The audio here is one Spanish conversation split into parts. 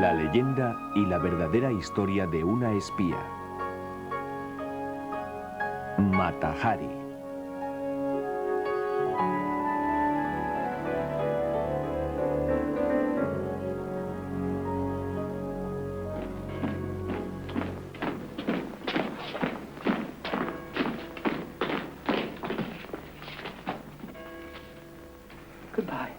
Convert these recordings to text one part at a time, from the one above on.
La leyenda y la verdadera historia de una espía. Mata Hari. Goodbye.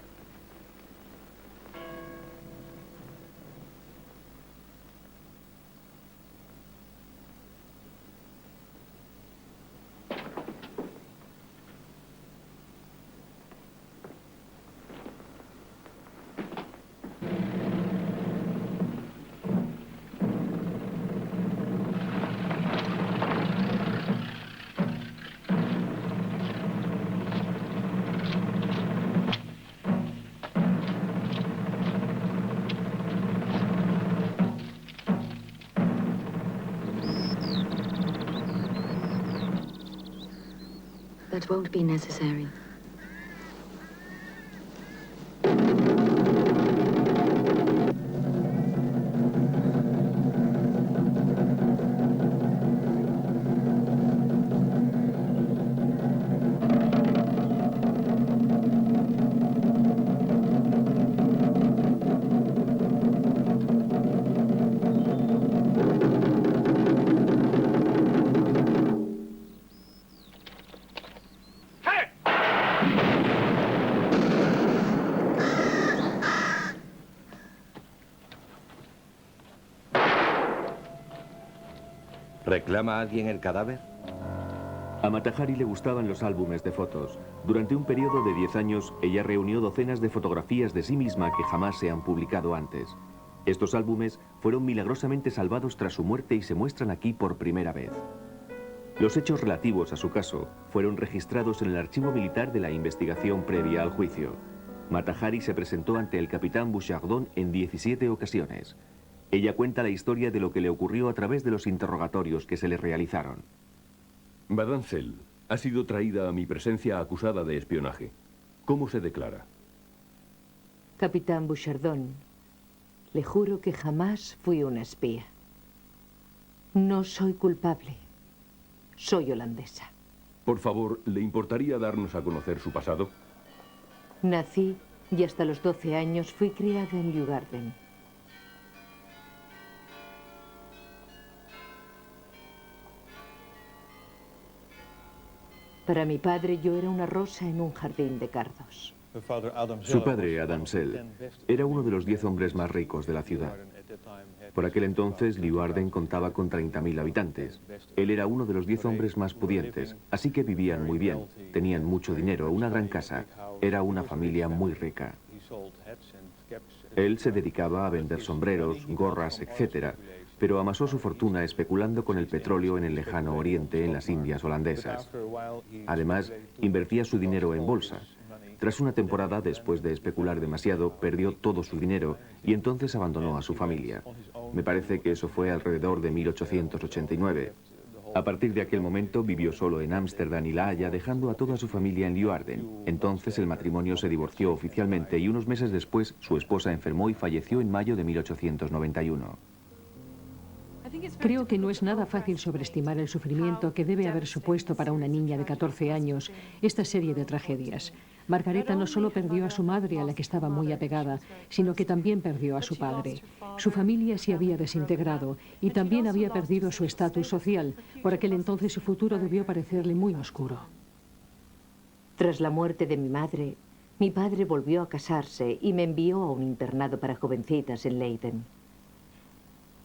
That won't be necessary. ¿Reclama alguien el cadáver? A Mata Hari le gustaban los álbumes de fotos. Durante un periodo de 10 años, ella reunió docenas de fotografías de sí misma que jamás se han publicado antes. Estos álbumes fueron milagrosamente salvados tras su muerte y se muestran aquí por primera vez. Los hechos relativos a su caso fueron registrados en el archivo militar de la investigación previa al juicio. Mata Hari se presentó ante el capitán Bouchardon en 17 ocasiones. Ella cuenta la historia de lo que le ocurrió a través de los interrogatorios que se le realizaron. Madame Cell ha sido traída a mi presencia acusada de espionaje. ¿Cómo se declara? Capitán Bouchardon, le juro que jamás fui una espía. No soy culpable. Soy holandesa. Por favor, ¿le importaría darnos a conocer su pasado? Nací y hasta los 12 años fui criada en Djurgården. Para mi padre yo era una rosa en un jardín de cardos. Su padre, Adam Cell, era uno de los 10 hombres más ricos de la ciudad. Por aquel entonces, Leeuwarden contaba con 30.000 habitantes. Él era uno de los 10 hombres más pudientes, así que vivían muy bien. Tenían mucho dinero, una gran casa. Era una familia muy rica. Él se dedicaba a vender sombreros, gorras, etc., pero amasó su fortuna especulando con el petróleo en el lejano oriente, en las Indias holandesas. Además, invertía su dinero en bolsa. Tras una temporada, después de especular demasiado, perdió todo su dinero y entonces abandonó a su familia. Me parece que eso fue alrededor de 1889. A partir de aquel momento vivió solo en Ámsterdam y La Haya, dejando a toda su familia en Leeuwarden. Entonces el matrimonio se divorció oficialmente y unos meses después su esposa enfermó y falleció en mayo de 1891. Creo que no es nada fácil sobreestimar el sufrimiento que debe haber supuesto para una niña de 14 años esta serie de tragedias. Margareta no solo perdió a su madre, a la que estaba muy apegada, sino que también perdió a su padre. Su familia se había desintegrado y también había perdido su estatus social. Por aquel entonces su futuro debió parecerle muy oscuro. Tras la muerte de mi madre, mi padre volvió a casarse y me envió a un internado para jovencitas en Leiden.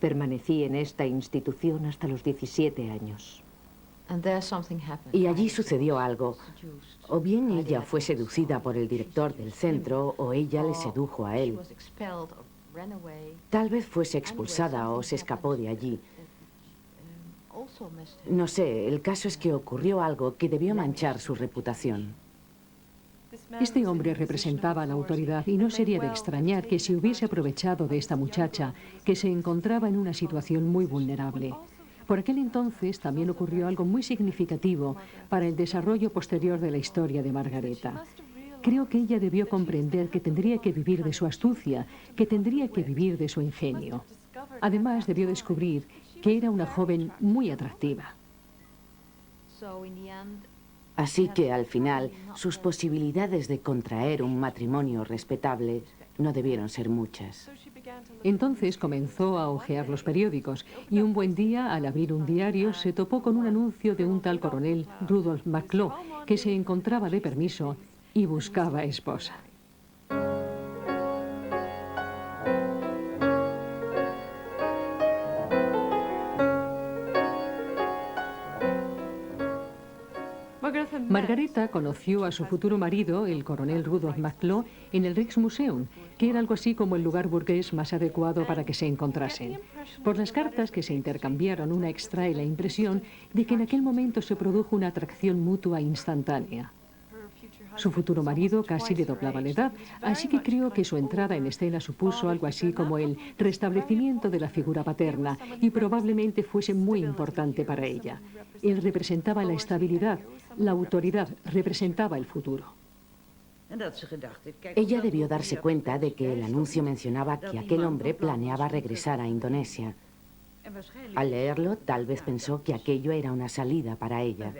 Permanecí en esta institución hasta los 17 años. Y allí sucedió algo. O bien ella fue seducida por el director del centro, o ella le sedujo a él. Tal vez fuese expulsada o se escapó de allí. No sé, el caso es que ocurrió algo que debió manchar su reputación. Este hombre representaba a la autoridad y no sería de extrañar que se hubiese aprovechado de esta muchacha, que se encontraba en una situación muy vulnerable. Por aquel entonces también ocurrió algo muy significativo para el desarrollo posterior de la historia de Margareta. Creo que ella debió comprender que tendría que vivir de su astucia, que tendría que vivir de su ingenio. Además, debió descubrir que era una joven muy atractiva. Así que, al final, sus posibilidades de contraer un matrimonio respetable no debieron ser muchas. Entonces comenzó a hojear los periódicos y un buen día, al abrir un diario, se topó con un anuncio de un tal coronel Rudolf McClough, que se encontraba de permiso y buscaba esposa. Margareta conoció a su futuro marido, el coronel Rudolf McClough, en el Rijksmuseum, que era algo así como el lugar burgués más adecuado para que se encontrasen. Por las cartas que se intercambiaron, una extrae la impresión de que en aquel momento se produjo una atracción mutua instantánea. Su futuro marido casi le doblaba la edad, así que creo que su entrada en escena supuso algo así como el restablecimiento de la figura paterna y probablemente fuese muy importante para ella. Él representaba la estabilidad, la autoridad, representaba el futuro. Ella debió darse cuenta de que el anuncio mencionaba que aquel hombre planeaba regresar a Indonesia. Al leerlo, tal vez pensó que aquello era una salida para ella.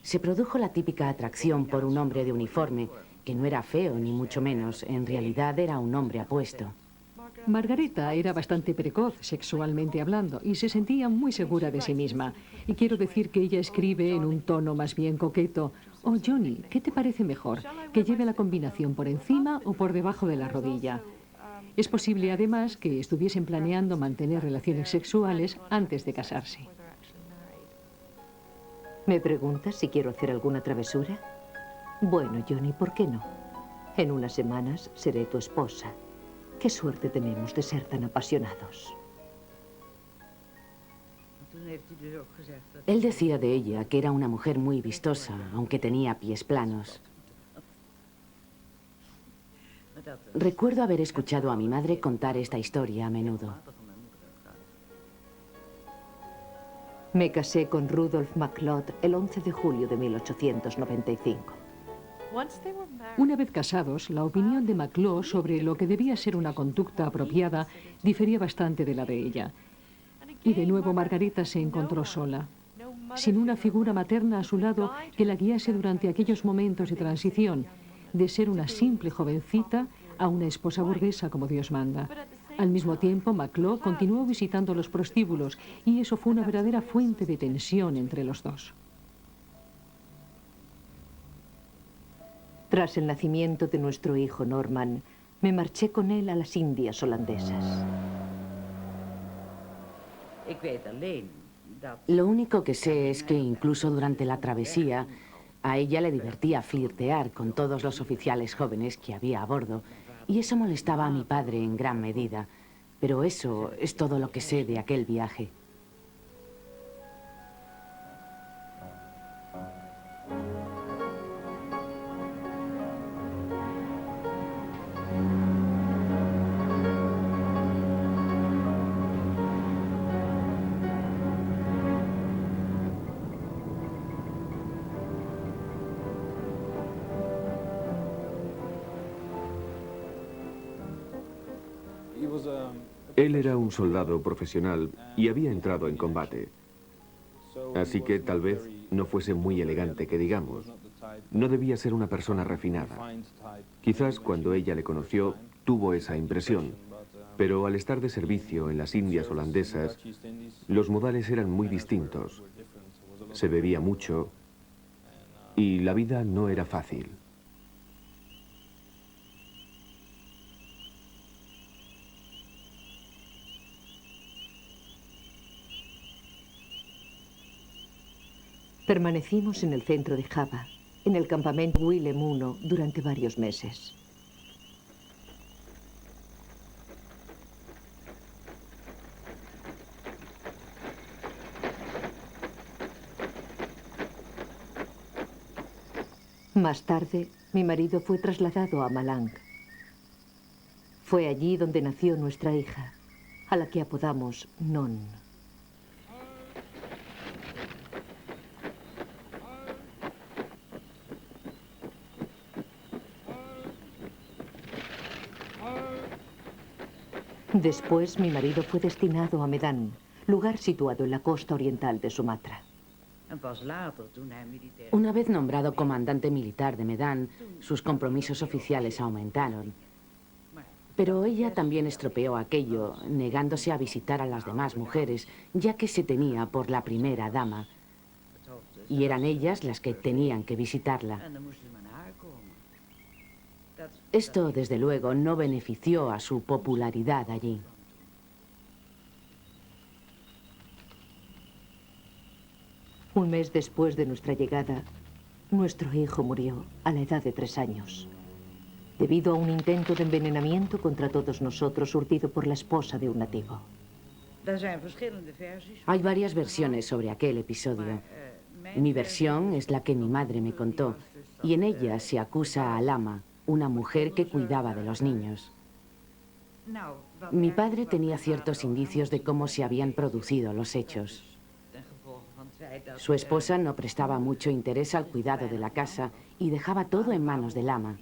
Se produjo la típica atracción por un hombre de uniforme, que no era feo ni mucho menos, en realidad era un hombre apuesto. Margareta era bastante precoz sexualmente hablando y se sentía muy segura de sí misma. Y quiero decir que ella escribe en un tono más bien coqueto: «Oh, Johnny, ¿qué te parece mejor? ¿Que lleve la combinación por encima o por debajo de la rodilla?». Es posible, además, que estuviesen planeando mantener relaciones sexuales antes de casarse. ¿Me preguntas si quiero hacer alguna travesura? Bueno, Johnny, ¿por qué no? En unas semanas seré tu esposa. Qué suerte tenemos de ser tan apasionados. Él decía de ella que era una mujer muy vistosa, aunque tenía pies planos. Recuerdo haber escuchado a mi madre contar esta historia a menudo. Me casé con Rudolf McClough el 11 de julio de 1895. Una vez casados, la opinión de McClough sobre lo que debía ser una conducta apropiada difería bastante de la de ella. Y de nuevo Margareta se encontró sola, sin una figura materna a su lado que la guiase durante aquellos momentos de transición, de ser una simple jovencita a una esposa burguesa como Dios manda. Al mismo tiempo, McClough continuó visitando los prostíbulos y eso fue una verdadera fuente de tensión entre los dos. Tras el nacimiento de nuestro hijo Norman, me marché con él a las Indias holandesas. Lo único que sé es que incluso durante la travesía, a ella le divertía flirtear con todos los oficiales jóvenes que había a bordo, y eso molestaba a mi padre en gran medida. Pero eso es todo lo que sé de aquel viaje. Él era un soldado profesional y había entrado en combate. Así que tal vez no fuese muy elegante, que digamos. No debía ser una persona refinada. Quizás cuando ella le conoció tuvo esa impresión, pero al estar de servicio en las Indias holandesas, los modales eran muy distintos. Se bebía mucho y la vida no era fácil. Permanecimos en el centro de Java, en el campamento Willem I, durante varios meses. Más tarde, mi marido fue trasladado a Malang. Fue allí donde nació nuestra hija, a la que apodamos Non. Después, mi marido fue destinado a Medan, lugar situado en la costa oriental de Sumatra. Una vez nombrado comandante militar de Medan, sus compromisos oficiales aumentaron. Pero ella también estropeó aquello, negándose a visitar a las demás mujeres, ya que se tenía por la primera dama. Y eran ellas las que tenían que visitarla. Esto, desde luego, no benefició a su popularidad allí. Un mes después de nuestra llegada, nuestro hijo murió a la edad de 3 años, debido a un intento de envenenamiento contra todos nosotros urdido por la esposa de un nativo. Hay varias versiones sobre aquel episodio. Mi versión es la que mi madre me contó, y en ella se acusa a Lama, una mujer que cuidaba de los niños. Mi padre tenía ciertos indicios de cómo se habían producido los hechos. Su esposa no prestaba mucho interés al cuidado de la casa y dejaba todo en manos de Lama.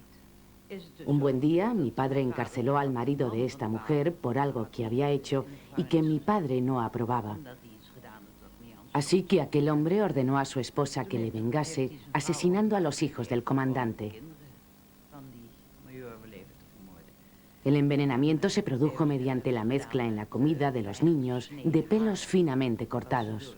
Un buen día, mi padre encarceló al marido de esta mujer por algo que había hecho y que mi padre no aprobaba. Así que aquel hombre ordenó a su esposa que le vengase, asesinando a los hijos del comandante. El envenenamiento se produjo mediante la mezcla en la comida de los niños de pelos finamente cortados.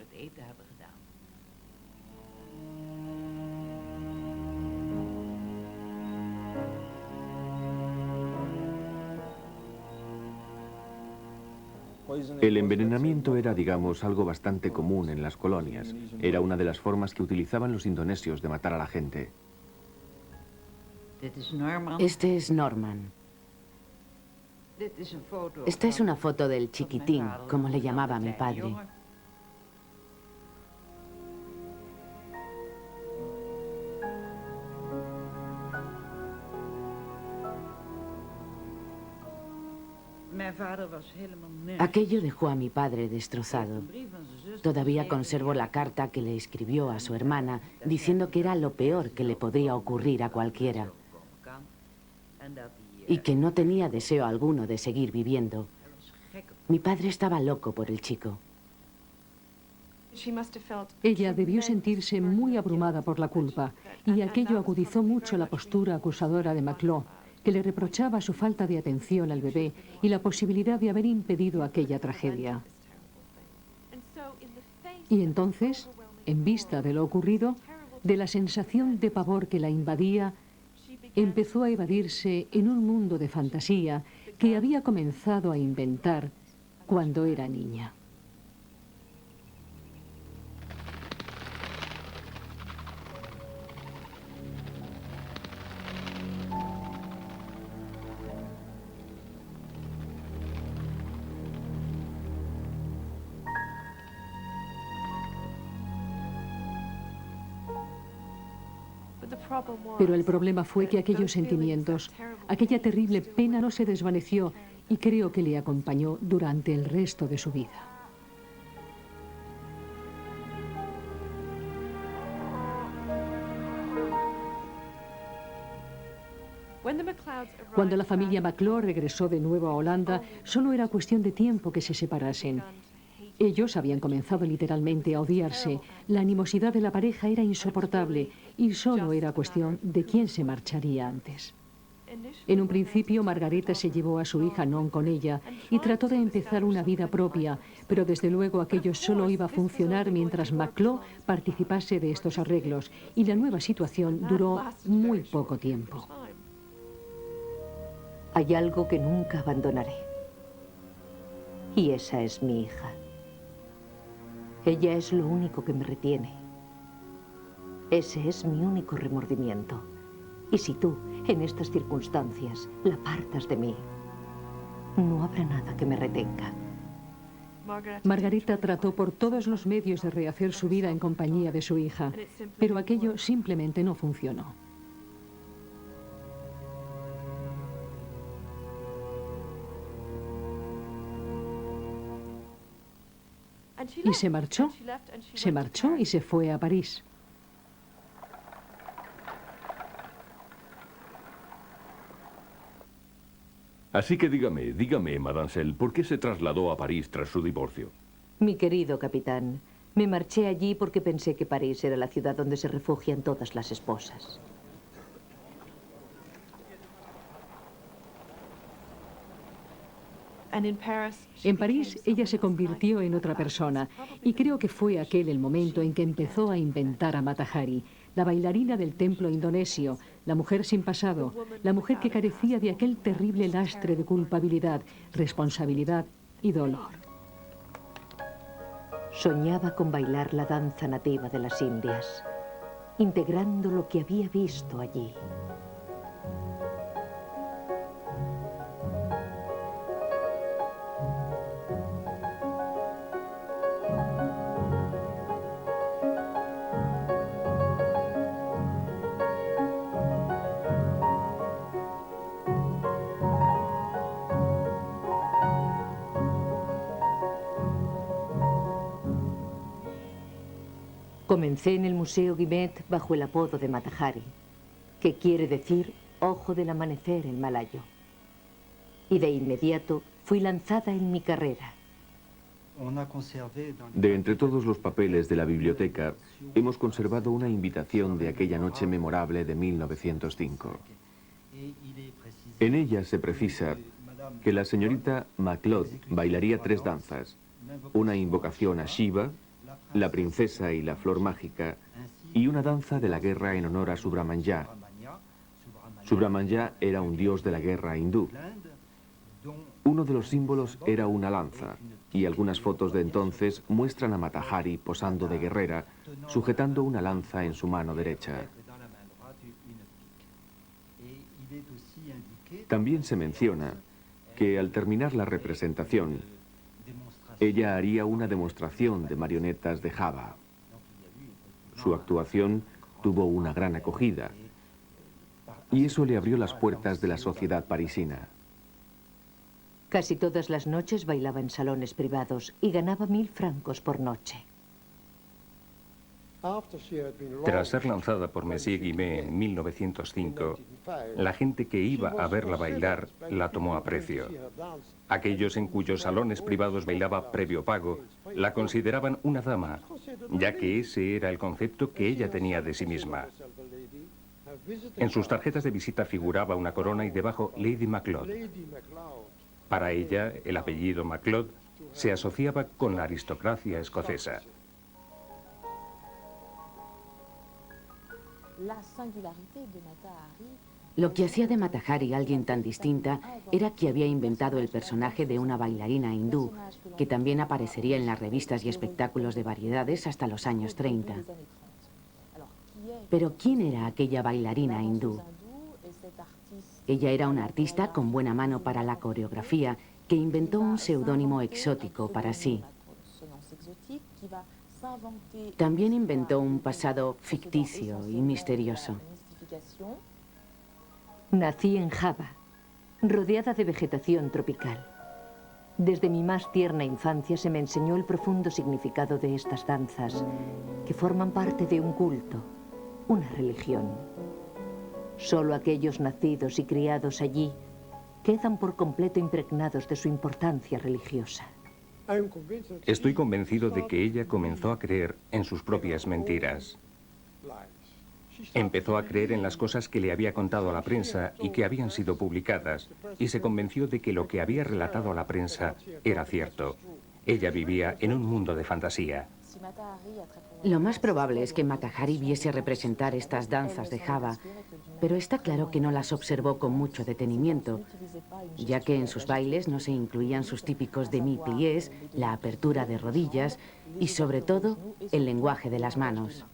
El envenenamiento era, digamos, algo bastante común en las colonias. Era una de las formas que utilizaban los indonesios de matar a la gente. Este es Norman. Esta es una foto del chiquitín, como le llamaba mi padre. Aquello dejó a mi padre destrozado. Todavía conservo la carta que le escribió a su hermana diciendo que era lo peor que le podría ocurrir a cualquiera y que no tenía deseo alguno de seguir viviendo. Mi padre estaba loco por el chico. Ella debió sentirse muy abrumada por la culpa y aquello agudizó mucho la postura acusadora de McClure, que le reprochaba su falta de atención al bebé y la posibilidad de haber impedido aquella tragedia. Y entonces, en vista de lo ocurrido, de la sensación de pavor que la invadía, empezó a evadirse en un mundo de fantasía que había comenzado a inventar cuando era niña. Pero el problema fue que aquellos sentimientos, aquella terrible pena no se desvaneció y creo que le acompañó durante el resto de su vida. Cuando la familia McClure regresó de nuevo a Holanda, solo era cuestión de tiempo que se separasen. Ellos habían comenzado literalmente a odiarse, la animosidad de la pareja era insoportable y solo era cuestión de quién se marcharía antes. En un principio, Margareta se llevó a su hija Non con ella y trató de empezar una vida propia, pero desde luego aquello solo iba a funcionar mientras McClure participase de estos arreglos y la nueva situación duró muy poco tiempo. Hay algo que nunca abandonaré y esa es mi hija. Ella es lo único que me retiene. Ese es mi único remordimiento. Y si tú, en estas circunstancias, la apartas de mí, no habrá nada que me retenga. Margareta trató por todos los medios de rehacer su vida en compañía de su hija, pero aquello simplemente no funcionó. Y se marchó y se fue a París. Así que dígame, Mademoiselle, ¿por qué se trasladó a París tras su divorcio? Mi querido capitán, me marché allí porque pensé que París era la ciudad donde se refugian todas las esposas. En París, ella se convirtió en otra persona y creo que fue aquel el momento en que empezó a inventar a Mata Hari, la bailarina del templo indonesio, la mujer sin pasado, la mujer que carecía de aquel terrible lastre de culpabilidad, responsabilidad y dolor. Soñaba con bailar la danza nativa de las Indias, integrando lo que había visto allí. Comencé en el Museo Guimet bajo el apodo de Mata Hari, que quiere decir ojo del amanecer en malayo. Y de inmediato fui lanzada en mi carrera. De entre todos los papeles de la biblioteca, hemos conservado una invitación de aquella noche memorable de 1905. En ella se precisa que la señorita MacLeod bailaría 3 danzas, una invocación a Shiva, la princesa y la flor mágica, y una danza de la guerra en honor a Subramanya. Subramanya era un dios de la guerra hindú. Uno de los símbolos era una lanza, y algunas fotos de entonces muestran a Mata Hari posando de guerrera, sujetando una lanza en su mano derecha. También se menciona que al terminar la representación, ella haría una demostración de marionetas de Java. Su actuación tuvo una gran acogida, y eso le abrió las puertas de la sociedad parisina. Casi todas las noches bailaba en salones privados y ganaba 1000 francos por noche. Tras ser lanzada por Monsieur Guimet en 1905, la gente que iba a verla bailar la tomó a precio. Aquellos en cuyos salones privados bailaba previo pago la consideraban una dama, ya que ese era el concepto que ella tenía de sí misma. En sus tarjetas de visita figuraba una corona y debajo Lady MacLeod. Para ella, el apellido MacLeod se asociaba con la aristocracia escocesa. Lo que hacía de Mata Hari alguien tan distinta era que había inventado el personaje de una bailarina hindú, que también aparecería en las revistas y espectáculos de variedades hasta los años 30. Pero ¿quién era aquella bailarina hindú? Ella era una artista con buena mano para la coreografía que inventó un seudónimo exótico para sí. También inventó un pasado ficticio y misterioso. Nací en Java, rodeada de vegetación tropical. Desde mi más tierna infancia se me enseñó el profundo significado de estas danzas, que forman parte de un culto, una religión. Solo aquellos nacidos y criados allí quedan por completo impregnados de su importancia religiosa. Estoy convencido de que ella comenzó a creer en sus propias mentiras. Empezó a creer en las cosas que le había contado a la prensa y que habían sido publicadas, y se convenció de que lo que había relatado a la prensa era cierto. Ella vivía en un mundo de fantasía. Lo más probable es que Mata Hari viese representar estas danzas de Java, pero está claro que no las observó con mucho detenimiento, ya que en sus bailes no se incluían sus típicos demi-pliés, la apertura de rodillas y, sobre todo, el lenguaje de las manos.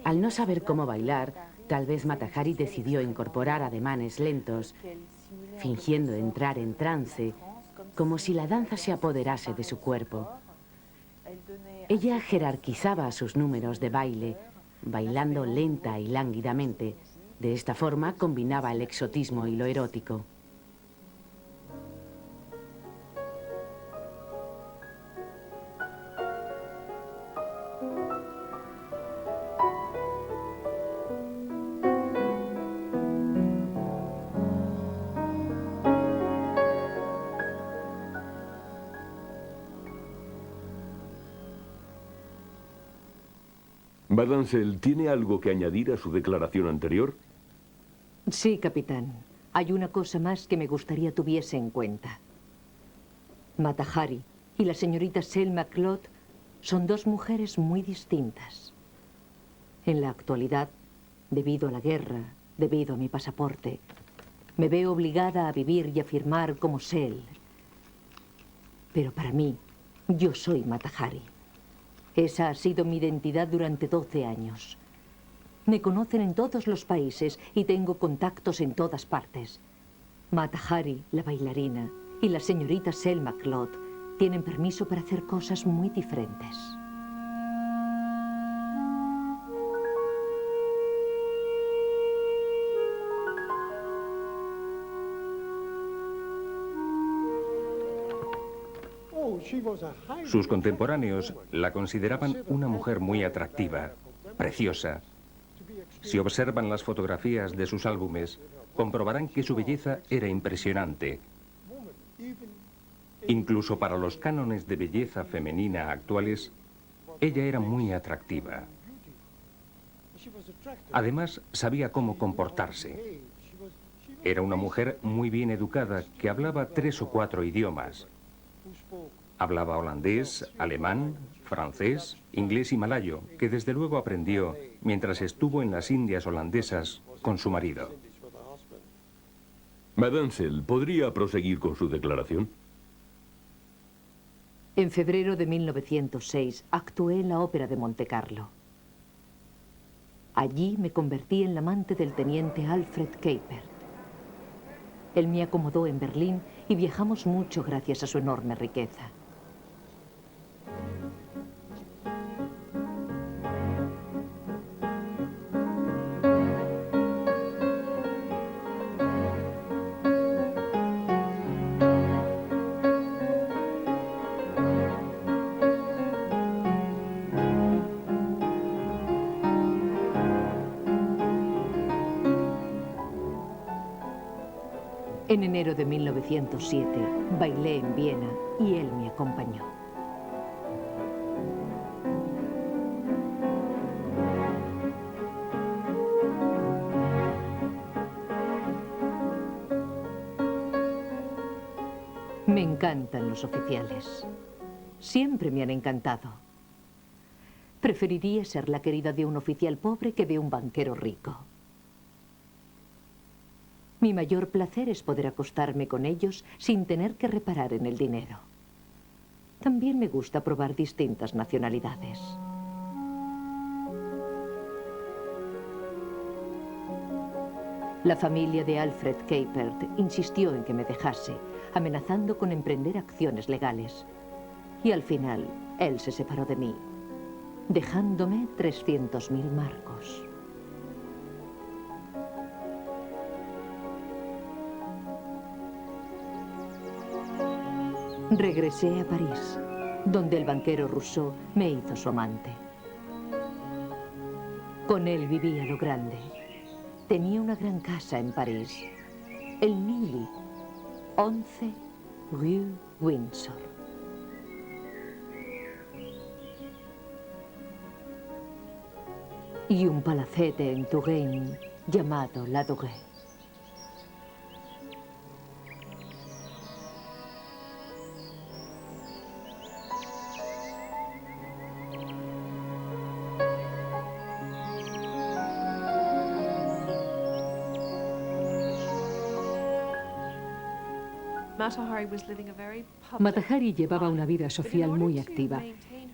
Al no saber cómo bailar, tal vez Mata Hari decidió incorporar ademanes lentos, fingiendo entrar en trance, como si la danza se apoderase de su cuerpo. Ella jerarquizaba sus números de baile, bailando lenta y lánguidamente. De esta forma combinaba el exotismo y lo erótico. Badansel, ¿tiene algo que añadir a su declaración anterior? Sí, capitán. Hay una cosa más que me gustaría tuviese en cuenta. Mata Hari y la señorita Selma Claude son dos mujeres muy distintas. En la actualidad, debido a la guerra, debido a mi pasaporte, me veo obligada a vivir y a firmar como Sel. Pero para mí, yo soy Mata Hari. Esa ha sido mi identidad durante 12 años. Me conocen en todos los países y tengo contactos en todas partes. Mata Hari, la bailarina, y la señorita Selma Claude tienen permiso para hacer cosas muy diferentes. Sus contemporáneos la consideraban una mujer muy atractiva, preciosa. Si observan las fotografías de sus álbumes, comprobarán que su belleza era impresionante. Incluso para los cánones de belleza femenina actuales, ella era muy atractiva. Además, sabía cómo comportarse. Era una mujer muy bien educada que hablaba 3 o 4 idiomas. Hablaba holandés, alemán, francés, inglés y malayo, que desde luego aprendió mientras estuvo en las Indias holandesas con su marido. Badansel, ¿podría proseguir con su declaración? En febrero de 1906 actué en la Ópera de Montecarlo. Allí me convertí en la amante del teniente Alfred Keipert. Él me acomodó en Berlín y viajamos mucho gracias a su enorme riqueza. En enero de 1907 bailé en Viena y él me acompañó. Me encantan los oficiales. Siempre me han encantado. Preferiría ser la querida de un oficial pobre que de un banquero rico. Mi mayor placer es poder acostarme con ellos sin tener que reparar en el dinero. También me gusta probar distintas nacionalidades. La familia de Alfred Keipert insistió en que me dejase, amenazando con emprender acciones legales. Y al final, él se separó de mí, dejándome 300.000 marcos. Regresé a París, donde el banquero Rousseau me hizo su amante. Con él vivía lo grande. Tenía una gran casa en París, el Milly, 11 Rue Windsor. Y un palacete en Touraine llamado La Dorée. Mata Hari llevaba una vida social muy activa,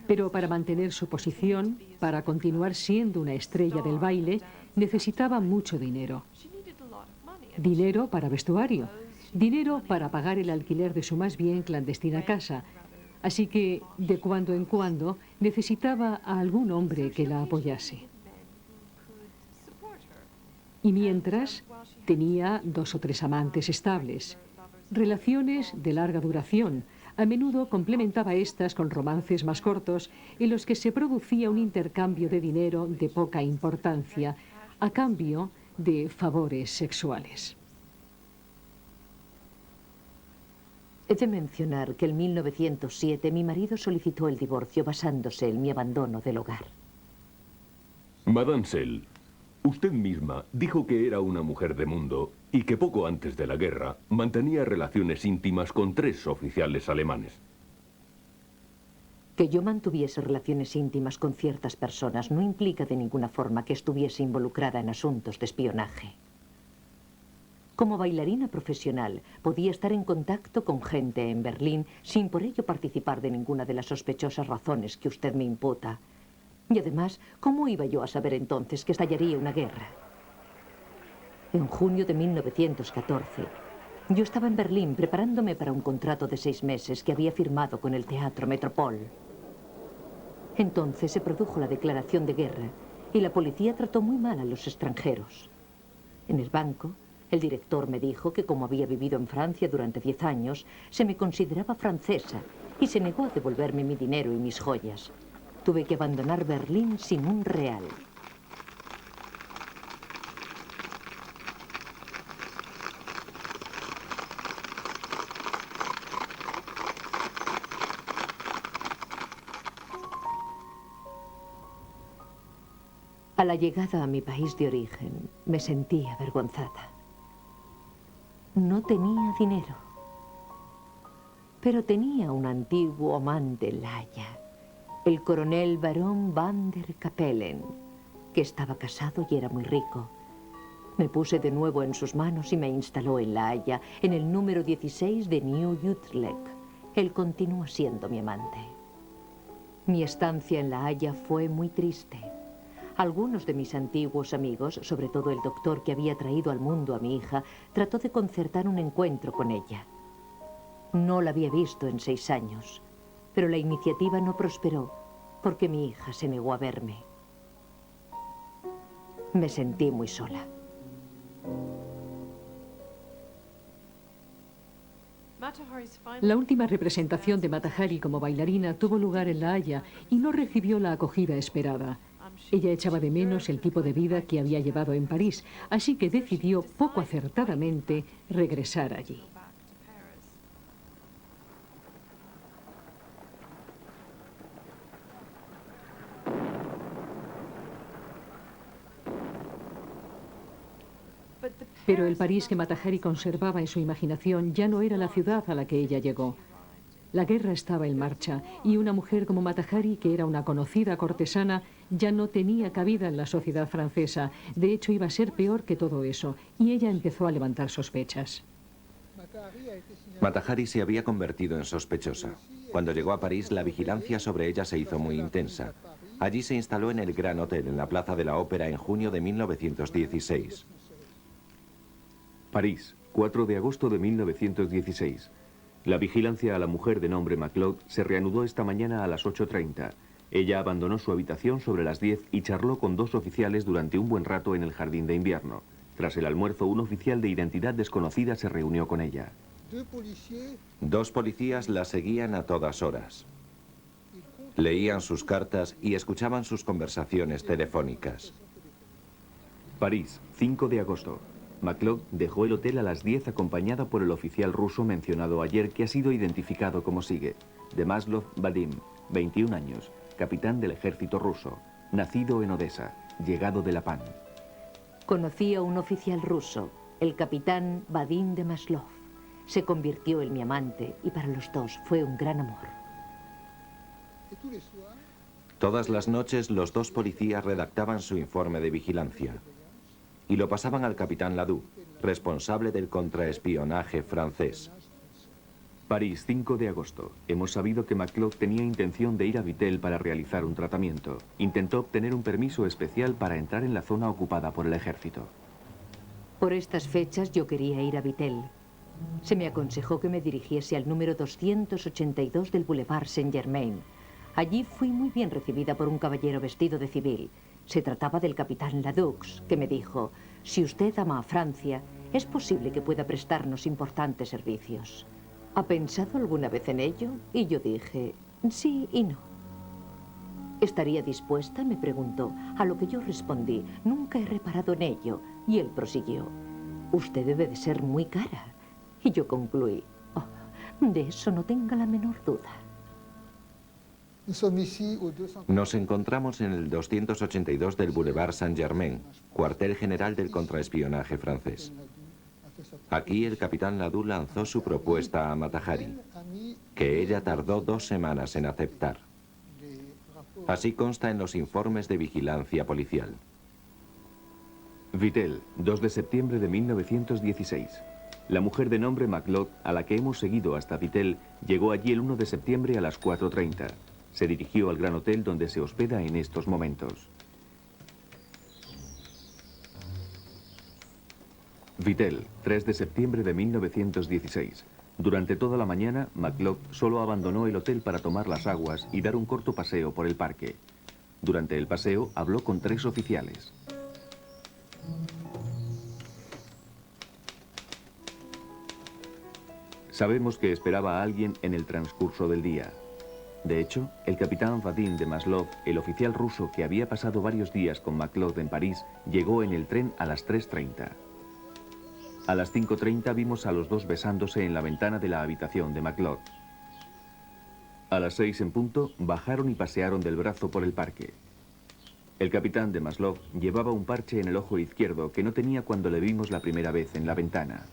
pero para mantener su posición, para continuar siendo una estrella del baile, necesitaba mucho dinero. Dinero para vestuario, dinero para pagar el alquiler de su más bien clandestina casa. Así que, de cuando en cuando, necesitaba a algún hombre que la apoyase. Y mientras, tenía 2 o 3 amantes estables. Relaciones de larga duración. A menudo complementaba estas con romances más cortos en los que se producía un intercambio de dinero de poca importancia a cambio de favores sexuales. He de mencionar que en 1907 mi marido solicitó el divorcio basándose en mi abandono del hogar. Mademoiselle, usted misma dijo que era una mujer de mundo y que poco antes de la guerra mantenía relaciones íntimas con 3 oficiales alemanes. Que yo mantuviese relaciones íntimas con ciertas personas no implica de ninguna forma que estuviese involucrada en asuntos de espionaje. Como bailarina profesional, podía estar en contacto con gente en Berlín sin por ello participar de ninguna de las sospechosas razones que usted me imputa. Y además, ¿cómo iba yo a saber entonces que estallaría una guerra? En junio de 1914, yo estaba en Berlín preparándome para un contrato de 6 meses que había firmado con el Teatro Metropol. Entonces se produjo la declaración de guerra y la policía trató muy mal a los extranjeros. En el banco, el director me dijo que como había vivido en Francia durante 10 años, se me consideraba francesa y se negó a devolverme mi dinero y mis joyas. Tuve que abandonar Berlín sin un real. A la llegada a mi país de origen, me sentí avergonzada. No tenía dinero, pero tenía un antiguo amante en La Haya, el coronel Barón van der Capellen, que estaba casado y era muy rico. Me puse de nuevo en sus manos y me instaló en La Haya, en el número 16 de New Utrecht. Él continúa siendo mi amante. Mi estancia en La Haya fue muy triste. Algunos de mis antiguos amigos, sobre todo el doctor que había traído al mundo a mi hija, trató de concertar un encuentro con ella. No la había visto en 6 años, pero la iniciativa no prosperó porque mi hija se negó a verme. Me sentí muy sola. La última representación de Mata Hari como bailarina tuvo lugar en La Haya y no recibió la acogida esperada. Ella echaba de menos el tipo de vida que había llevado en París, así que decidió, poco acertadamente, regresar allí. Pero el París que Mata Hari conservaba en su imaginación ya no era la ciudad a la que ella llegó. La guerra estaba en marcha y una mujer como Mata Hari, que era una conocida cortesana, ya no tenía cabida en la sociedad francesa. De hecho, iba a ser peor que todo eso, y ella empezó a levantar sospechas. Mata Hari se había convertido en sospechosa. Cuando llegó a París, la vigilancia sobre ella se hizo muy intensa. Allí se instaló en el Gran Hotel, en la Plaza de la Ópera, en junio de 1916. París, 4 de agosto de 1916. La vigilancia a la mujer de nombre MacLeod se reanudó esta mañana a las 8:30. Ella abandonó su habitación sobre las 10 y charló con 2 oficiales durante un buen rato en el jardín de invierno. Tras el almuerzo, un oficial de identidad desconocida se reunió con ella. 2 policías la seguían a todas horas. Leían sus cartas y escuchaban sus conversaciones telefónicas. París, 5 de agosto. MacLeod dejó el hotel a las 10 acompañada por el oficial ruso mencionado ayer, que ha sido identificado como sigue. Demaslov Vadim, 21 años, capitán del ejército ruso, nacido en Odessa, llegado de La Pan. Conocí a un oficial ruso, el capitán Vadim Demaslov. Se convirtió en mi amante y para los dos fue un gran amor. Todas las noches los 2 policías redactaban su informe de vigilancia y lo pasaban al capitán Ladoux, responsable del contraespionaje francés. París, 5 de agosto. Hemos sabido que MacLeod tenía intención de ir a Vittel para realizar un tratamiento. Intentó obtener un permiso especial para entrar en la zona ocupada por el ejército. Por estas fechas yo quería ir a Vittel. Se me aconsejó que me dirigiese al número 282 del Boulevard Saint-Germain. Allí fui muy bien recibida por un caballero vestido de civil. Se trataba del capitán Ladoux, que me dijo: si usted ama a Francia, es posible que pueda prestarnos importantes servicios. ¿Ha pensado alguna vez en ello? Y yo dije, sí y no. ¿Estaría dispuesta?, me preguntó, a lo que yo respondí, nunca he reparado en ello. Y él prosiguió, usted debe de ser muy cara. Y yo concluí, oh, de eso no tenga la menor duda. Nos encontramos en el 282 del Boulevard Saint-Germain, cuartel general del contraespionaje francés. Aquí el capitán Ladoux lanzó su propuesta a Mata Hari, que ella tardó 2 semanas en aceptar. Así consta en los informes de vigilancia policial. Vittel, 2 de septiembre de 1916. La mujer de nombre MacLeod, a la que hemos seguido hasta Vittel, llegó allí el 1 de septiembre a las 4:30. Se dirigió al Gran Hotel donde se hospeda en estos momentos. Vittel, 3 de septiembre de 1916. Durante toda la mañana, MacLeod solo abandonó el hotel para tomar las aguas y dar un corto paseo por el parque. Durante el paseo habló con 3 oficiales. Sabemos que esperaba a alguien en el transcurso del día. De hecho, el capitán Vadim de Maslov, el oficial ruso que había pasado varios días con MacLeod en París, llegó en el tren a las 3:30. A las 5:30 vimos a los dos besándose en la ventana de la habitación de MacLeod. A las 6 en punto, bajaron y pasearon del brazo por el parque. El capitán de Maslov llevaba un parche en el ojo izquierdo que no tenía cuando le vimos la primera vez en la ventana.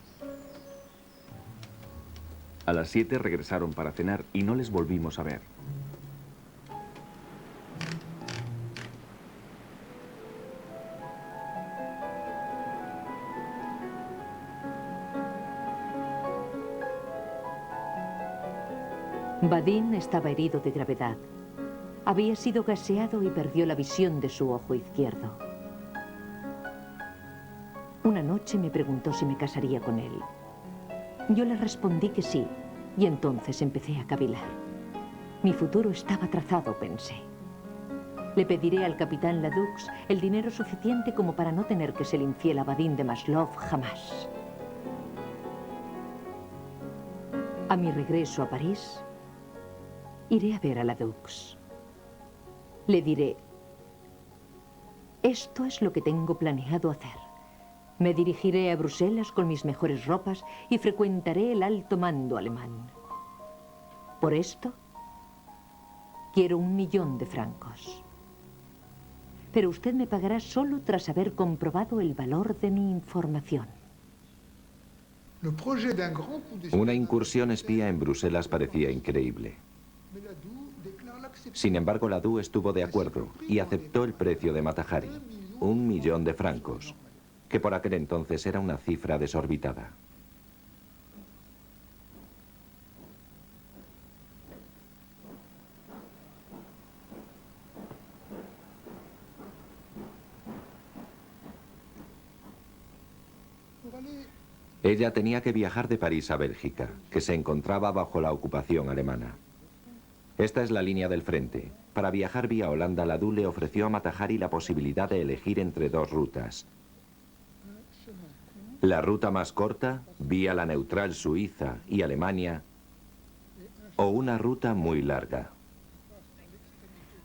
A las 7 regresaron para cenar y no les volvimos a ver. Vadim estaba herido de gravedad. Había sido gaseado y perdió la visión de su ojo izquierdo. Una noche me preguntó si me casaría con él. Yo le respondí que sí, y entonces empecé a cavilar. Mi futuro estaba trazado, pensé. Le pediré al capitán Ladoux el dinero suficiente como para no tener que ser infiel a Vadim de Maslov jamás. A mi regreso a París, iré a ver a Ladoux. Le diré, esto es lo que tengo planeado hacer. Me dirigiré a Bruselas con mis mejores ropas y frecuentaré el alto mando alemán. Por esto, quiero 1 millón de francos. Pero usted me pagará solo tras haber comprobado el valor de mi información. Una incursión espía en Bruselas parecía increíble. Sin embargo, Ladoux estuvo de acuerdo y aceptó el precio de Mata Hari, 1 millón de francos, que por aquel entonces era una cifra desorbitada. Ella tenía que viajar de París a Bélgica, que se encontraba bajo la ocupación alemana. Esta es la línea del frente. Para viajar vía Holanda, Ladoux le ofreció a Mata Hari la posibilidad de elegir entre 2 rutas. La ruta más corta, vía la neutral Suiza y Alemania, o una ruta muy larga.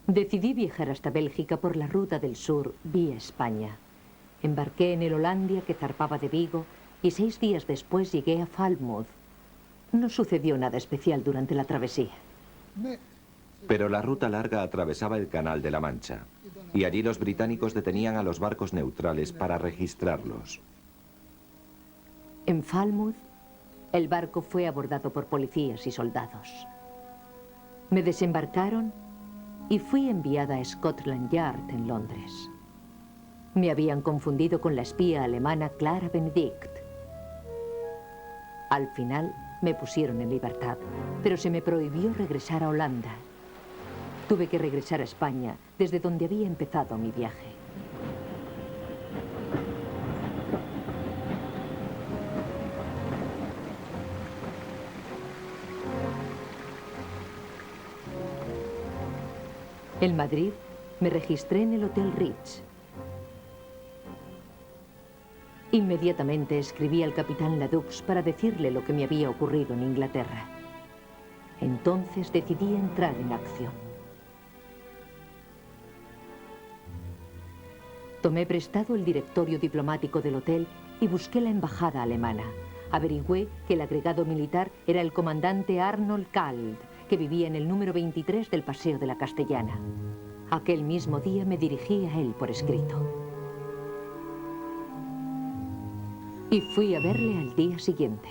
Decidí viajar hasta Bélgica por la ruta del sur, vía España. Embarqué en el Hollandia que zarpaba de Vigo y 6 días después llegué a Falmouth. No sucedió nada especial durante la travesía. Pero la ruta larga atravesaba el Canal de la Mancha, y allí los británicos detenían a los barcos neutrales para registrarlos. En Falmouth, el barco fue abordado por policías y soldados. Me desembarcaron y fui enviada a Scotland Yard en Londres. Me habían confundido con la espía alemana Clara Benedict. Al final me pusieron en libertad, pero se me prohibió regresar a Holanda. Tuve que regresar a España, desde donde había empezado mi viaje. En Madrid, me registré en el Hotel Ritz. Inmediatamente escribí al capitán Ladoux para decirle lo que me había ocurrido en Inglaterra. Entonces decidí entrar en acción. Tomé prestado el directorio diplomático del hotel y busqué la embajada alemana. Averigüé que el agregado militar era el comandante Arnold Kald que vivía en el número 23 del Paseo de la Castellana. Aquel mismo día me dirigí a él por escrito. Y fui a verle al día siguiente.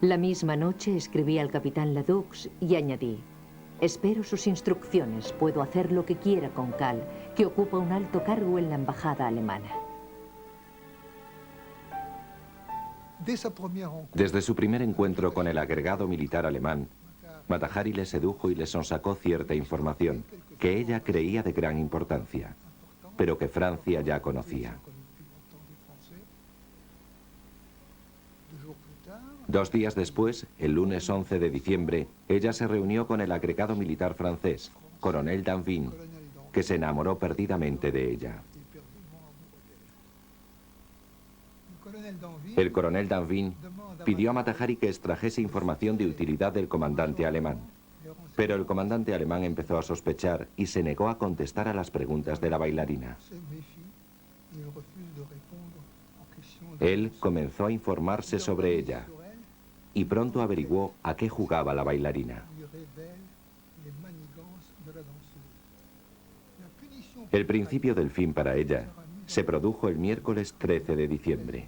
La misma noche escribí al capitán Ladux y añadí: espero sus instrucciones, puedo hacer lo que quiera con Cal, que ocupa un alto cargo en la embajada alemana. Desde su primer encuentro con el agregado militar alemán, Mata Hari le sedujo y le sonsacó cierta información que ella creía de gran importancia, pero que Francia ya conocía. 2 días después, el lunes 11 de diciembre, ella se reunió con el agregado militar francés, coronel Danvin, que se enamoró perdidamente de ella. El coronel Danvin pidió a Mata Hari que extrajese información de utilidad del comandante alemán, pero el comandante alemán empezó a sospechar y se negó a contestar a las preguntas de la bailarina. Él comenzó a informarse sobre ella y pronto averiguó a qué jugaba la bailarina. El principio del fin para ella se produjo el miércoles 13 de diciembre.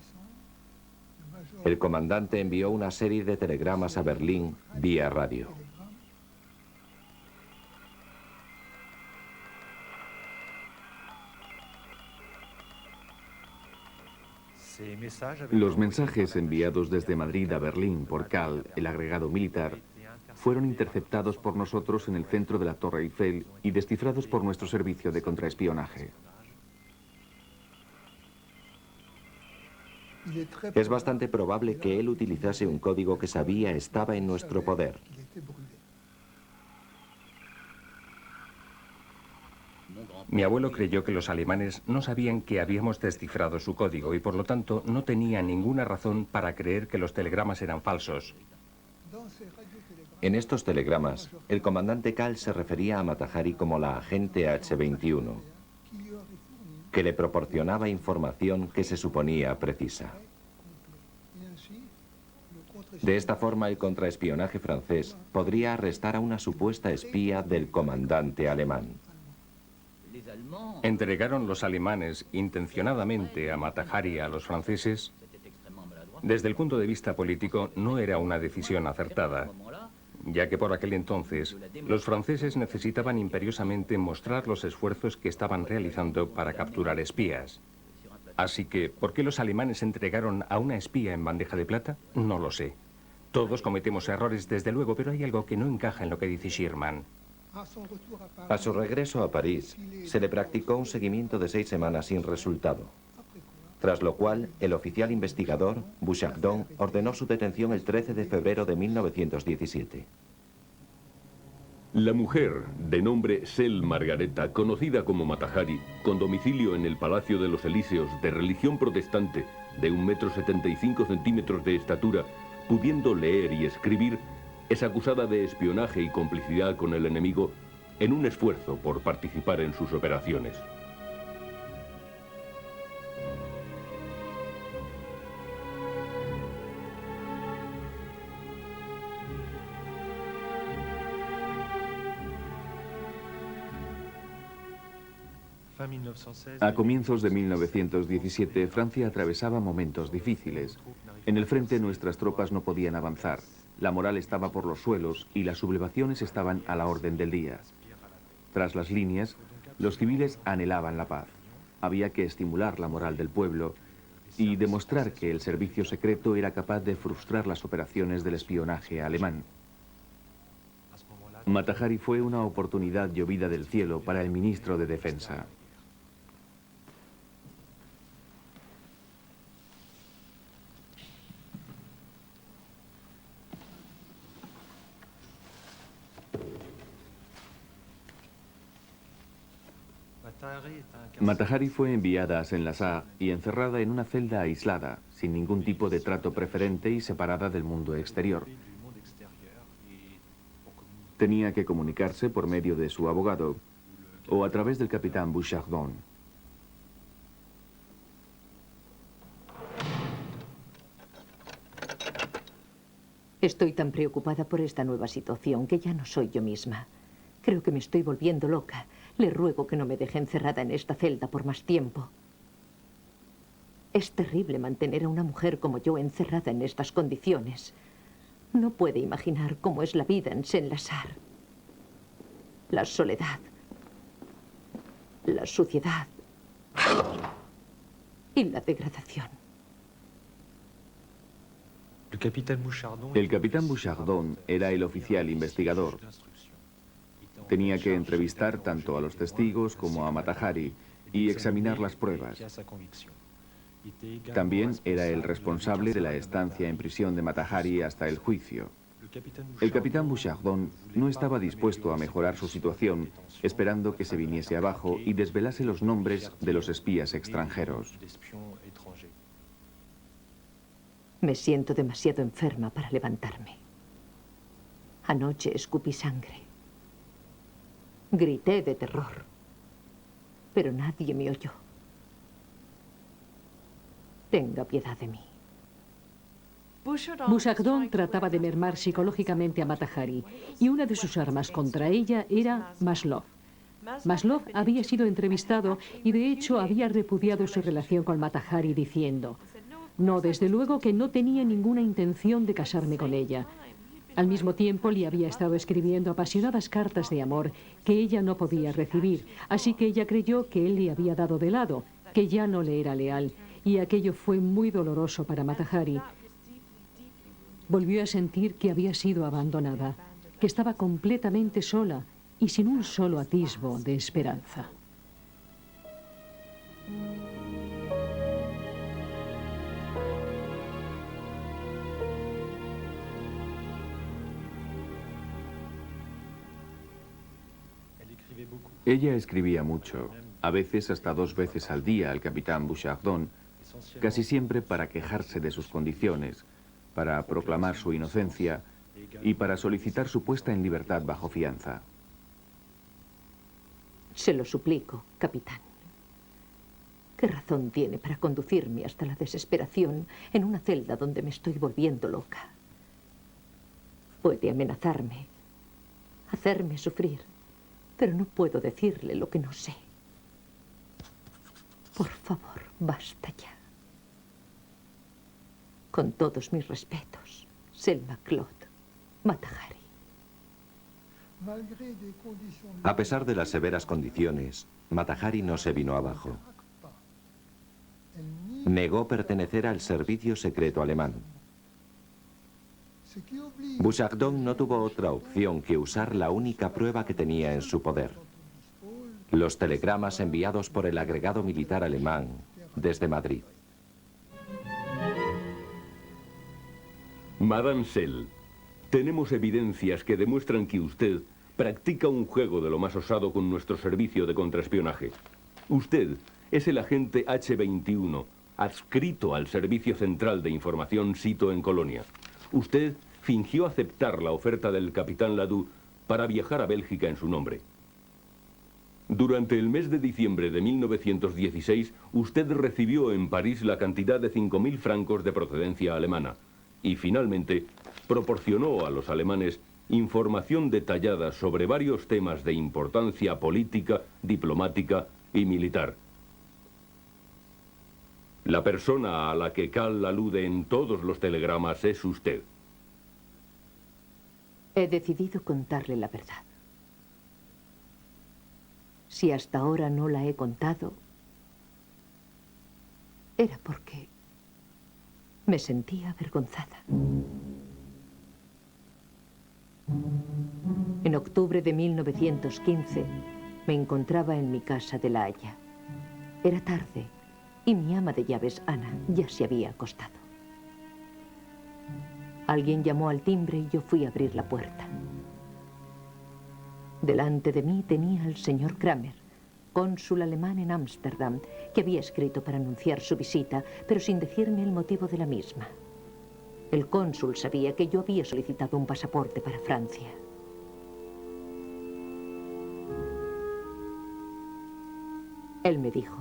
El comandante envió una serie de telegramas a Berlín vía radio. Los mensajes enviados desde Madrid a Berlín por Cal, el agregado militar, fueron interceptados por nosotros en el centro de la Torre Eiffel y descifrados por nuestro servicio de contraespionaje. Es bastante probable que él utilizase un código que sabía estaba en nuestro poder. Mi abuelo creyó que los alemanes no sabían que habíamos descifrado su código y por lo tanto no tenía ninguna razón para creer que los telegramas eran falsos. En estos telegramas, el comandante Cal se refería a Mata Hari como la agente H-21, que le proporcionaba información que se suponía precisa. De esta forma, el contraespionaje francés podría arrestar a una supuesta espía del comandante alemán. ¿Entregaron los alemanes intencionadamente a Mata Hari a los franceses? Desde el punto de vista político, no era una decisión acertada, ya que por aquel entonces los franceses necesitaban imperiosamente mostrar los esfuerzos que estaban realizando para capturar espías. Así que, ¿por qué los alemanes entregaron a una espía en bandeja de plata? No lo sé. Todos cometemos errores, desde luego, pero hay algo que no encaja en lo que dice Sherman. A su regreso a París, se le practicó un seguimiento de 6 semanas sin resultado, tras lo cual el oficial investigador, Bouchardon, ordenó su detención el 13 de febrero de 1917. La mujer, de nombre Sel Margareta, conocida como Mata Hari, con domicilio en el Palacio de los Elíseos, de religión protestante, de 1,75 m de estatura, pudiendo leer y escribir, es acusada de espionaje y complicidad con el enemigo en un esfuerzo por participar en sus operaciones. A comienzos de 1917, Francia atravesaba momentos difíciles. En el frente nuestras tropas no podían avanzar. La moral estaba por los suelos y las sublevaciones estaban a la orden del día. Tras las líneas, los civiles anhelaban la paz. Había que estimular la moral del pueblo y demostrar que el servicio secreto era capaz de frustrar las operaciones del espionaje alemán. Mata Hari fue una oportunidad llovida del cielo para el ministro de Defensa. Mata Hari fue enviada a Saint-Lazare y encerrada en una celda aislada, sin ningún tipo de trato preferente y separada del mundo exterior. Tenía que comunicarse por medio de su abogado o a través del capitán Bouchardon. Estoy tan preocupada por esta nueva situación que ya no soy yo misma. Creo que me estoy volviendo loca. Le ruego que no me deje encerrada en esta celda por más tiempo. Es terrible mantener a una mujer como yo encerrada en estas condiciones. No puede imaginar cómo es la vida en Saint-Lazare. La soledad, la suciedad y la degradación. El capitán Bouchardon era el oficial investigador. Tenía que entrevistar tanto a los testigos como a Mata Hari y examinar las pruebas. También era el responsable de la estancia en prisión de Mata Hari hasta el juicio. El capitán Bouchardon no estaba dispuesto a mejorar su situación, esperando que se viniese abajo y desvelase los nombres de los espías extranjeros. Me siento demasiado enferma para levantarme. Anoche escupí sangre. Grité de terror, pero nadie me oyó. Tenga piedad de mí. Bouchardon trataba de mermar psicológicamente a Mata Hari y una de sus armas contra ella era Maslov. Maslov había sido entrevistado y de hecho había repudiado su relación con Mata Hari diciendo: no, desde luego que no tenía ninguna intención de casarme con ella. Al mismo tiempo le había estado escribiendo apasionadas cartas de amor que ella no podía recibir, así que ella creyó que él le había dado de lado, que ya no le era leal, y aquello fue muy doloroso para Mata Hari. Volvió a sentir que había sido abandonada, que estaba completamente sola y sin un solo atisbo de esperanza. Ella escribía mucho, a veces hasta 2 veces al día al capitán Bouchardon, casi siempre para quejarse de sus condiciones, para proclamar su inocencia y para solicitar su puesta en libertad bajo fianza. Se lo suplico, capitán. ¿Qué razón tiene para conducirme hasta la desesperación en una celda donde me estoy volviendo loca? Puede amenazarme, hacerme sufrir, pero no puedo decirle lo que no sé. Por favor, basta ya. Con todos mis respetos, Selma Claude, Mata Hari. A pesar de las severas condiciones, Mata Hari no se vino abajo. Negó pertenecer al servicio secreto alemán. Bouchardon no tuvo otra opción que usar la única prueba que tenía en su poder: los telegramas enviados por el agregado militar alemán desde Madrid. Madame Sell, tenemos evidencias que demuestran que usted practica un juego de lo más osado con nuestro servicio de contraespionaje. Usted es el agente H-21, adscrito al Servicio Central de Información Sito en Colonia. Usted fingió aceptar la oferta del capitán Ladoux para viajar a Bélgica en su nombre. Durante el mes de diciembre de 1916, usted recibió en París la cantidad de 5.000 francos de procedencia alemana y finalmente proporcionó a los alemanes información detallada sobre varios temas de importancia política, diplomática y militar. La persona a la que Cal alude en todos los telegramas es usted. He decidido contarle la verdad. Si hasta ahora no la he contado, era porque me sentía avergonzada. En octubre de 1915 me encontraba en mi casa de La Haya. Era tarde y mi ama de llaves, Ana, ya se había acostado. Alguien llamó al timbre y yo fui a abrir la puerta. Delante de mí tenía al señor Kramer, cónsul alemán en Ámsterdam, que había escrito para anunciar su visita, pero sin decirme el motivo de la misma. El cónsul sabía que yo había solicitado un pasaporte para Francia. Él me dijo: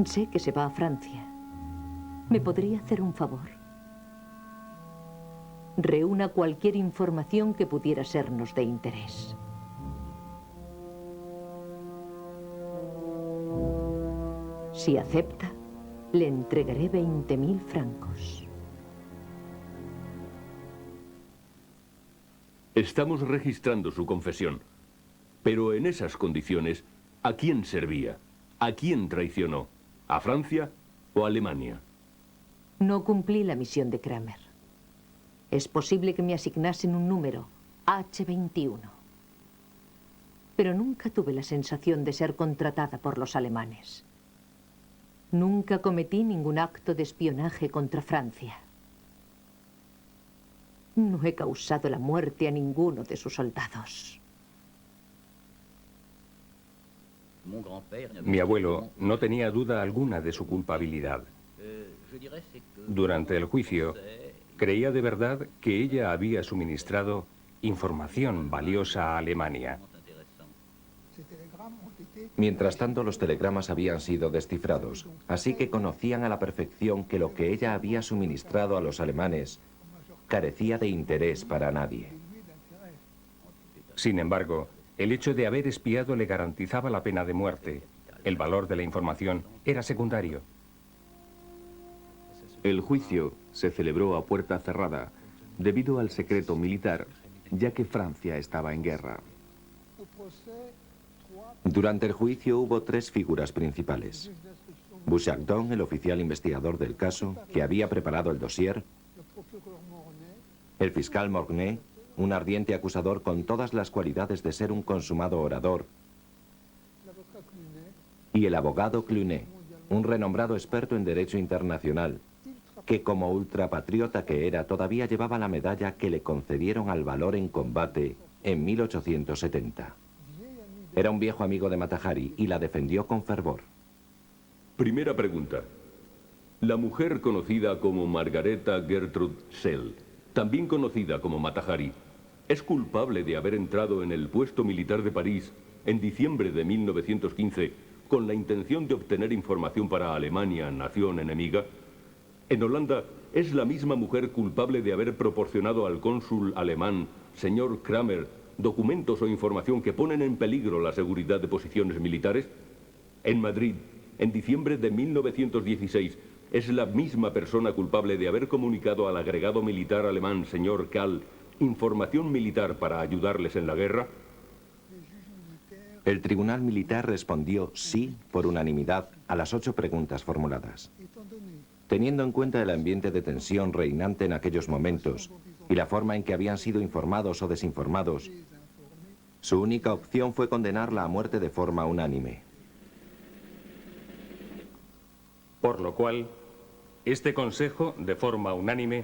sé que se va a Francia. ¿Me podría hacer un favor? reúna cualquier información que pudiera sernos de interés. Si acepta, le entregaré 20.000 francos. Estamos registrando su confesión. Pero en esas condiciones, ¿a quién servía? ¿A quién traicionó? ¿A Francia o a Alemania? No cumplí la misión de Kramer. Es posible que me asignasen un número, H21. Pero nunca tuve la sensación de ser contratada por los alemanes. Nunca cometí ningún acto de espionaje contra Francia. No he causado la muerte a ninguno de sus soldados. Mi abuelo no tenía duda alguna de su culpabilidad. Durante el juicio, creía de verdad que ella había suministrado información valiosa a Alemania. Mientras tanto, los telegramas habían sido descifrados, así que conocían a la perfección que lo que ella había suministrado a los alemanes carecía de interés para nadie. Sin embargo, el hecho de haber espiado le garantizaba la pena de muerte. El valor de la información era secundario. El juicio se celebró a puerta cerrada debido al secreto militar, ya que Francia estaba en guerra. Durante el juicio hubo tres figuras principales. Bouchardon, el oficial investigador del caso, que había preparado el dossier, el fiscal Mornay, un ardiente acusador con todas las cualidades de ser un consumado orador, y el abogado Clunet, un renombrado experto en derecho internacional, que como ultrapatriota que era todavía llevaba la medalla que le concedieron al valor en combate en 1870. Era un viejo amigo de Mata Hari y la defendió con fervor. Primera pregunta. La mujer conocida como Margareta Gertrude Sell, también conocida como Mata Hari, ¿es culpable de haber entrado en el puesto militar de París en diciembre de 1915 con la intención de obtener información para Alemania, nación enemiga? En Holanda, ¿es la misma mujer culpable de haber proporcionado al cónsul alemán, señor Kramer, documentos o información que ponen en peligro la seguridad de posiciones militares? En Madrid, en diciembre de 1916, ¿es la misma persona culpable de haber comunicado al agregado militar alemán, señor Kahl, información militar para ayudarles en la guerra? El tribunal militar respondió sí por unanimidad a las 8 preguntas formuladas. Teniendo en cuenta el ambiente de tensión reinante en aquellos momentos y la forma en que habían sido informados o desinformados, su única opción fue condenarla a muerte de forma unánime. Por lo cual, este Consejo, de forma unánime,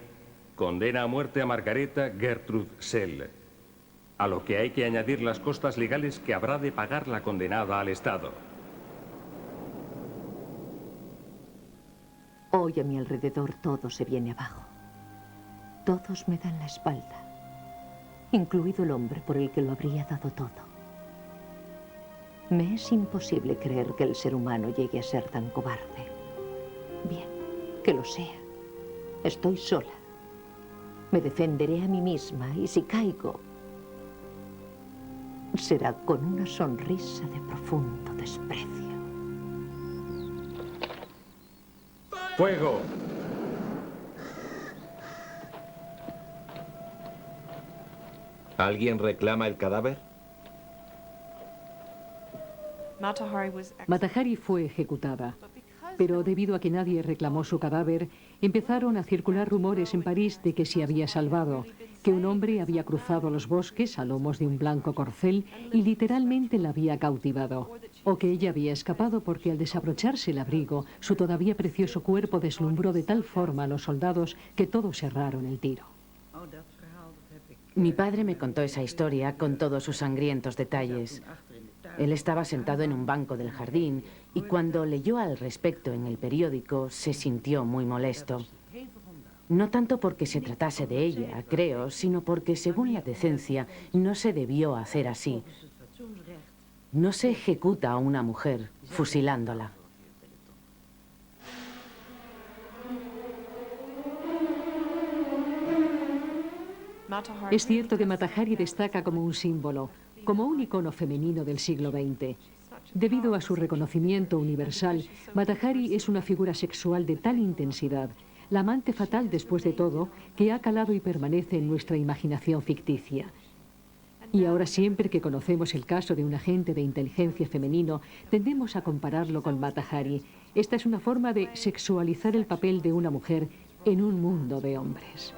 condena a muerte a Margareta Gertrude Sell, a lo que hay que añadir las costas legales que habrá de pagar la condenada al Estado. Hoy a mi alrededor todo se viene abajo. Todos me dan la espalda, incluido el hombre por el que lo habría dado todo. Me es imposible creer que el ser humano llegue a ser tan cobarde. Bien, que lo sea. Estoy sola. Me defenderé a mí misma y si caigo, será con una sonrisa de profundo desprecio. ¡Fuego! ¿Alguien reclama el cadáver? Mata Hari fue ejecutada, pero debido a que nadie reclamó su cadáver, empezaron a circular rumores en París de que se había salvado, que un hombre había cruzado los bosques a lomos de un blanco corcel y literalmente la había cautivado, o que ella había escapado porque al desabrocharse el abrigo, su todavía precioso cuerpo deslumbró de tal forma a los soldados que todos erraron el tiro. Mi padre me contó esa historia con todos sus sangrientos detalles. Él estaba sentado en un banco del jardín y cuando leyó al respecto en el periódico se sintió muy molesto. No tanto porque se tratase de ella, creo, sino porque, según la decencia, no se debió hacer así. No se ejecuta a una mujer fusilándola. Es cierto que Mata Hari destaca como un símbolo, como un icono femenino del siglo XX. Debido a su reconocimiento universal, Mata Hari es una figura sexual de tal intensidad, la amante fatal después de todo, que ha calado y permanece en nuestra imaginación ficticia. Y ahora siempre que conocemos el caso de un agente de inteligencia femenino, tendemos a compararlo con Mata Hari. Esta es una forma de sexualizar el papel de una mujer en un mundo de hombres.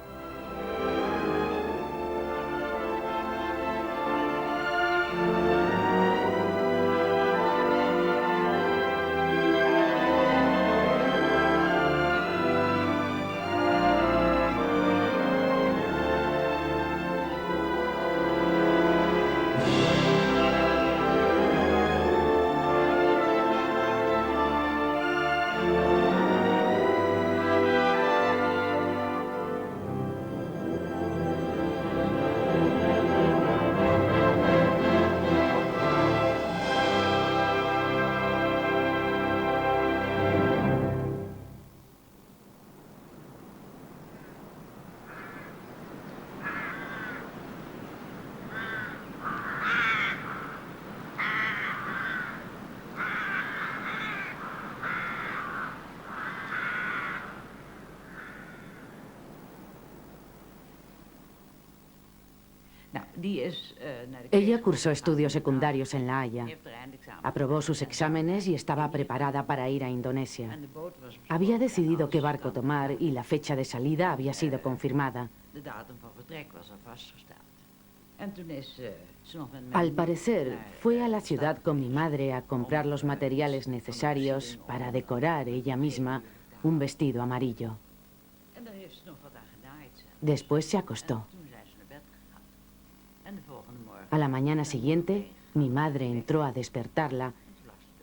Ella cursó estudios secundarios en La Haya, aprobó sus exámenes y estaba preparada para ir a Indonesia. Había decidido qué barco tomar y la fecha de salida había sido confirmada. Al parecer, fue a la ciudad con mi madre a comprar los materiales necesarios para decorar ella misma un vestido amarillo. Después se acostó. A la mañana siguiente, mi madre entró a despertarla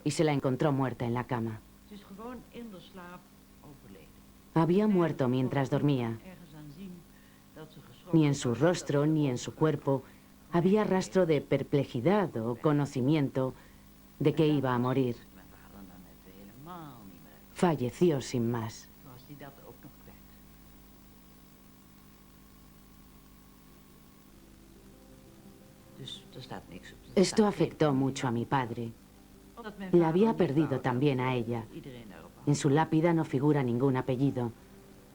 y se la encontró muerta en la cama. Había muerto mientras dormía. Ni en su rostro ni en su cuerpo había rastro de perplejidad o conocimiento de que iba a morir. Falleció sin más. Esto afectó mucho a mi padre. La había perdido también a ella. En su lápida no figura ningún apellido.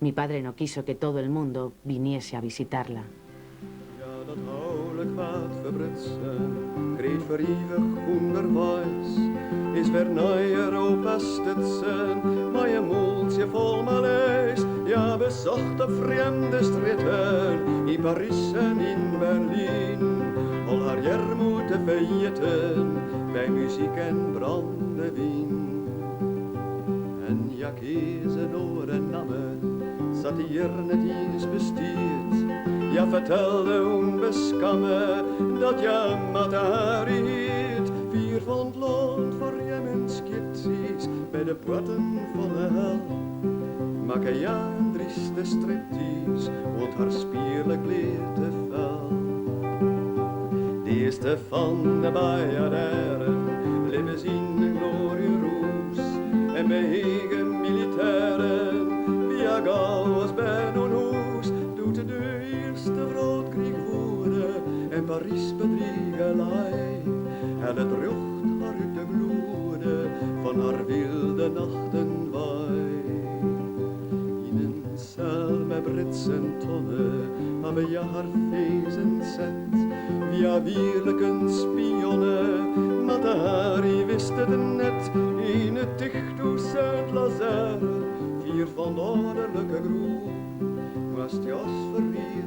Mi padre no quiso que todo el mundo viniese a visitarla. Is verneuer op Astedsen, maar je moeltje vol Maleis. Ja, bezocht op vreemde stritten, in Parijs en in Berlin. Al haar jarmoete feiten, bij muziek en brandewijn. En ja, kiezen oren namen, zat hier net eens bestuurd. Ja, vertelde onbeskamme, dat ja Mata Hari heet. Vier van het land voor Jemen skepties, bij de poorten van de hel. Maak ja een drieste striptease, want haar spierlijk leert te fel. De eerste van de Bajaderen, leven zien een glorieroes. En bij eigen militairen, via gauw als bij een hoes, doet de eerste vrootkrieg voeren en Parijs bedriegelij. En het rucht haar uit de gloede van haar wilde nachten waai. In een cel met Britse tonnen hebben ja haar feesten zet. Via wierlijke spionnen, Mata Hari wist het net. In het dichthoes uit Lazare, vier van de ouderlijke groep. Was het jas verrier